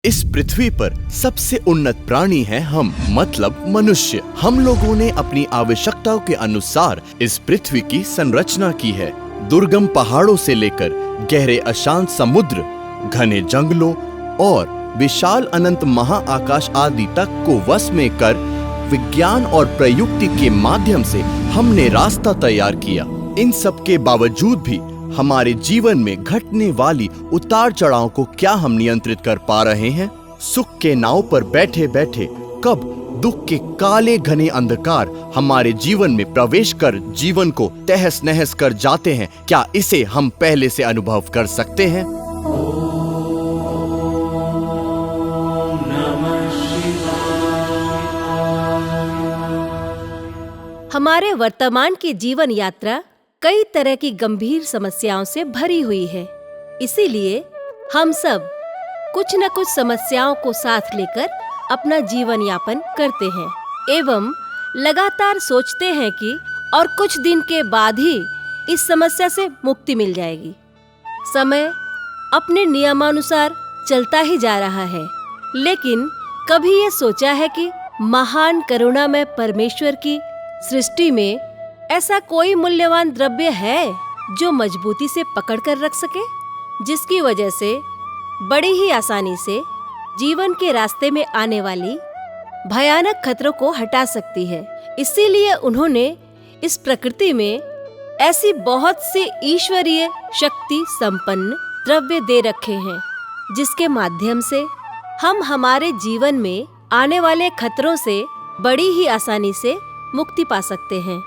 इस पृथ्वी पर सबसे उन्नत प्राणी है हम, मतलब मनुष्य। हम लोगों ने अपनी आवश्यकताओं के अनुसार इस पृथ्वी की संरचना की है। दुर्गम पहाड़ों से लेकर गहरे अशांत समुद्र, घने जंगलों और विशाल अनंत महाआकाश आदि तक को वश में कर विज्ञान और प्रयुक्ति के माध्यम से हमने रास्ता तैयार किया। इन सब के बावजूद भी हमारे जीवन में घटने वाली उतार चढ़ाव को क्या हम नियंत्रित कर पा रहे हैं? सुख के नाव पर बैठे बैठे कब दुख के काले घने अंधकार हमारे जीवन में प्रवेश कर जीवन को तहस नहस कर जाते हैं, क्या इसे हम पहले से अनुभव कर सकते हैं? हमारे वर्तमान की जीवन यात्रा कई तरह की गंभीर समस्याओं से भरी हुई है। इसीलिए हम सब कुछ न कुछ समस्याओं को साथ लेकर अपना जीवन यापन करते हैं एवं लगातार सोचते हैं कि और कुछ दिन के बाद ही इस समस्या से मुक्ति मिल जाएगी। समय अपने नियमानुसार चलता ही जा रहा है, लेकिन कभी ये सोचा है कि महान करुणामय परमेश्वर की सृष्टि में ऐसा कोई मूल्यवान द्रव्य है जो मजबूती से पकड़ कर रख सके, जिसकी वजह से बड़ी ही आसानी से जीवन के रास्ते में आने वाली भयानक खतरों को हटा सकती है। इसीलिए उन्होंने इस प्रकृति में ऐसी बहुत सी ईश्वरीय शक्ति संपन्न द्रव्य दे रखे हैं, जिसके माध्यम से हम हमारे जीवन में आने वाले खतरों से बड़ी ही आसानी से मुक्ति पा सकते हैं।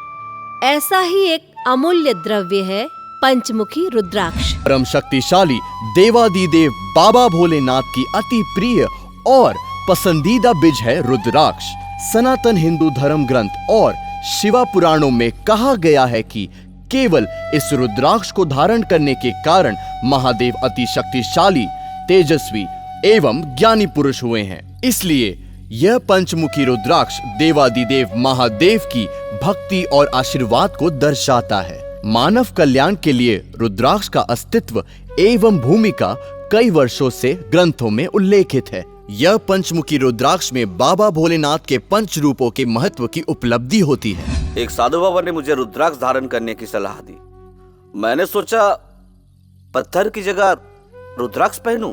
ऐसा ही एक अमूल्य द्रव्य है पंचमुखी रुद्राक्ष। परम शक्तिशाली देवादिदेव बाबा भोलेनाथ की अति प्रिय और पसंदीदा बीज है रुद्राक्ष। सनातन हिंदू धर्म ग्रंथ और शिवा पुराणों में कहा गया है कि केवल इस रुद्राक्ष को धारण करने के कारण महादेव अति शक्तिशाली, तेजस्वी एवं ज्ञानी पुरुष हुए हैं। इसलिए यह पंचमुखी रुद्राक्ष देवादिदेव महादेव की भक्ति और आशीर्वाद को दर्शाता है। मानव कल्याण के लिए रुद्राक्ष का अस्तित्व एवं भूमिका कई वर्षों से ग्रंथों में उल्लेखित है। यह पंचमुखी रुद्राक्ष में बाबा भोलेनाथ के पंच रूपों के महत्व की उपलब्धि होती है। एक साधु बाबा ने मुझे रुद्राक्ष धारण करने की सलाह दी। मैंने सोचा पत्थर की जगह रुद्राक्ष पहनूं,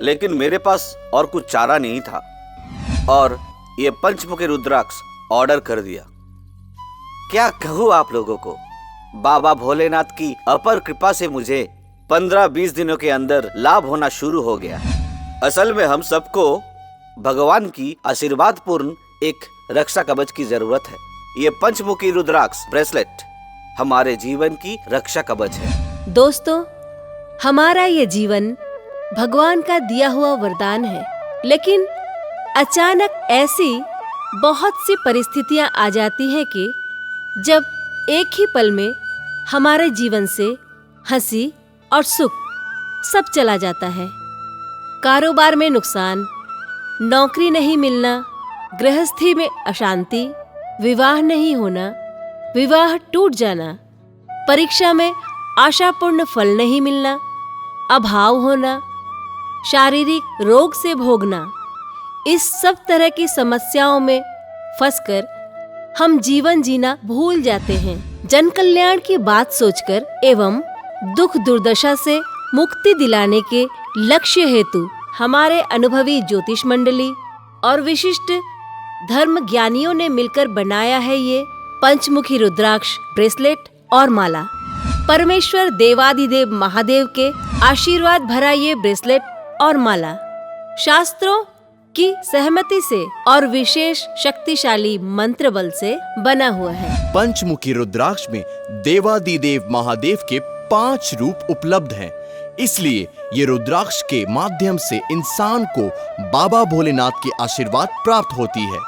लेकिन मेरे पास और कुछ चारा नहीं था और ये पंचमुखी रुद्राक्ष ऑर्डर कर दिया। क्या कहूँ आप लोगों को, बाबा भोलेनाथ की अपर कृपा से मुझे 15-20 दिनों के अंदर लाभ होना शुरू हो गया। असल में हम सबको भगवान की आशीर्वाद पूर्ण एक रक्षा कवच की जरूरत है। ये पंचमुखी रुद्राक्ष ब्रेसलेट हमारे जीवन की रक्षा कवच है। दोस्तों, हमारा ये जीवन भगवान का दिया हुआ वरदान है, लेकिन अचानक ऐसी बहुत सी परिस्थितियां आ जाती हैं कि जब एक ही पल में हमारे जीवन से हंसी और सुख सब चला जाता है। कारोबार में नुकसान, नौकरी नहीं मिलना, गृहस्थी में अशांति, विवाह नहीं होना, विवाह टूट जाना, परीक्षा में आशापूर्ण फल नहीं मिलना, अभाव होना, शारीरिक रोग से भोगना, इस सब तरह की समस्याओं में फंसकर हम जीवन जीना भूल जाते हैं। जन कल्याण की बात सोचकर एवं दुख दुर्दशा से मुक्ति दिलाने के लक्ष्य हेतु हमारे अनुभवी ज्योतिष मंडली और विशिष्ट धर्म ज्ञानियों ने मिलकर बनाया है ये पंचमुखी रुद्राक्ष ब्रेसलेट और माला। परमेश्वर देवादिदेव महादेव के आशीर्वाद भरा ये ब्रेसलेट और माला शास्त्रों की सहमति से और विशेष शक्तिशाली मंत्र बल से बना हुआ है। पंचमुखी रुद्राक्ष में देवादिदेव महादेव के 5 रूप उपलब्ध हैं। इसलिए ये रुद्राक्ष के माध्यम से इंसान को बाबा भोलेनाथ के आशीर्वाद प्राप्त होती है।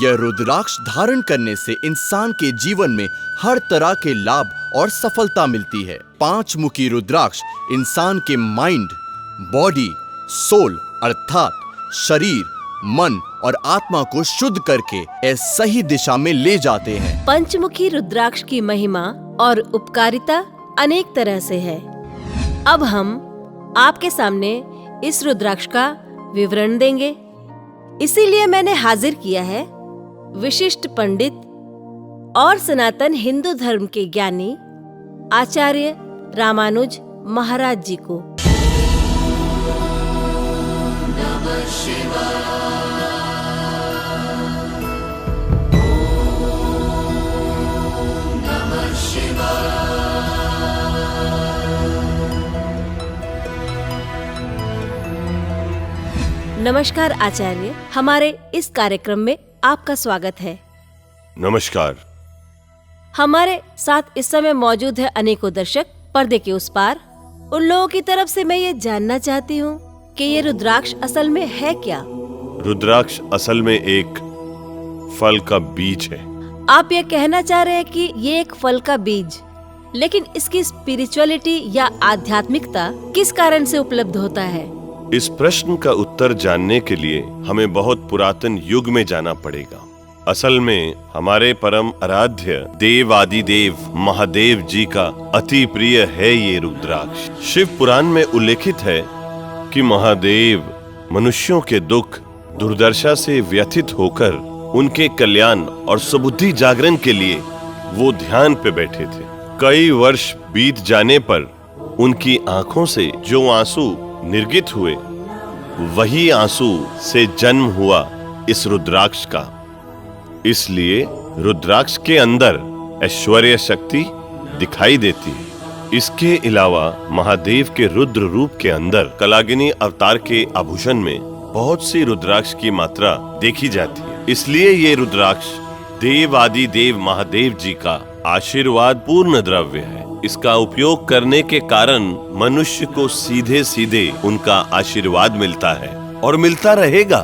यह रुद्राक्ष धारण करने से इंसान के जीवन में हर तरह के लाभ और सफलता मिलती है। पंचमुखी रुद्राक्ष इंसान के माइंड, बॉडी, सोल अर्थात शरीर, मन और आत्मा को शुद्ध करके सही दिशा में ले जाते हैं। पंचमुखी रुद्राक्ष की महिमा और उपकारिता अनेक तरह से है। अब हम आपके सामने इस रुद्राक्ष का विवरण देंगे। इसीलिए मैंने हाजिर किया है विशिष्ट पंडित और सनातन हिंदू धर्म के ज्ञानी आचार्य रामानुज महाराज जी को। नमस्कार आचार्य, हमारे इस कार्यक्रम में आपका स्वागत है। नमस्कार। हमारे साथ इस समय मौजूद है अनेकों दर्शक पर्दे के उस पार। उन लोगों की तरफ से मैं ये जानना चाहती हूँ कि ये रुद्राक्ष असल में है क्या? रुद्राक्ष असल में एक फल का बीज है। आप ये कहना चाह रहे हैं कि ये एक फल का बीज, लेकिन इसकी स्पिरिचुअलिटी या आध्यात्मिकता किस कारण से उपलब्ध होता है? इस प्रश्न का उत्तर जानने के लिए हमें बहुत पुरातन युग में जाना पड़ेगा। असल में हमारे परम आराध्य देव आदिदेव महादेव जी का अति प्रिय है ये रुद्राक्ष। शिव पुराण में उल्लेखित है कि महादेव मनुष्यों के दुख दुर्दशा से व्यथित होकर उनके कल्याण और सुबुद्धि जागरण के लिए वो ध्यान पे बैठे थे। कई वर्ष बीत जाने पर उनकी आंखों से जो आंसू निर्गित हुए, वही आंसू से जन्म हुआ इस रुद्राक्ष का। इसलिए रुद्राक्ष के अंदर ऐश्वर्य शक्ति दिखाई देती है। इसके अलावा महादेव के रुद्र रूप के अंदर कलागिनी अवतार के आभूषण में बहुत सी रुद्राक्ष की मात्रा देखी जाती है। इसलिए ये रुद्राक्ष देव आदि देव महादेव जी का आशीर्वाद पूर्ण द्रव्य है। इसका उपयोग करने के कारण मनुष्य को सीधे सीधे उनका आशीर्वाद मिलता है और मिलता रहेगा,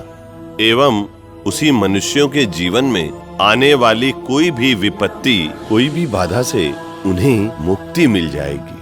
एवं उसी मनुष्यों के जीवन में आने वाली कोई भी विपत्ति, कोई भी बाधा से उन्हें मुक्ति मिल जाएगी।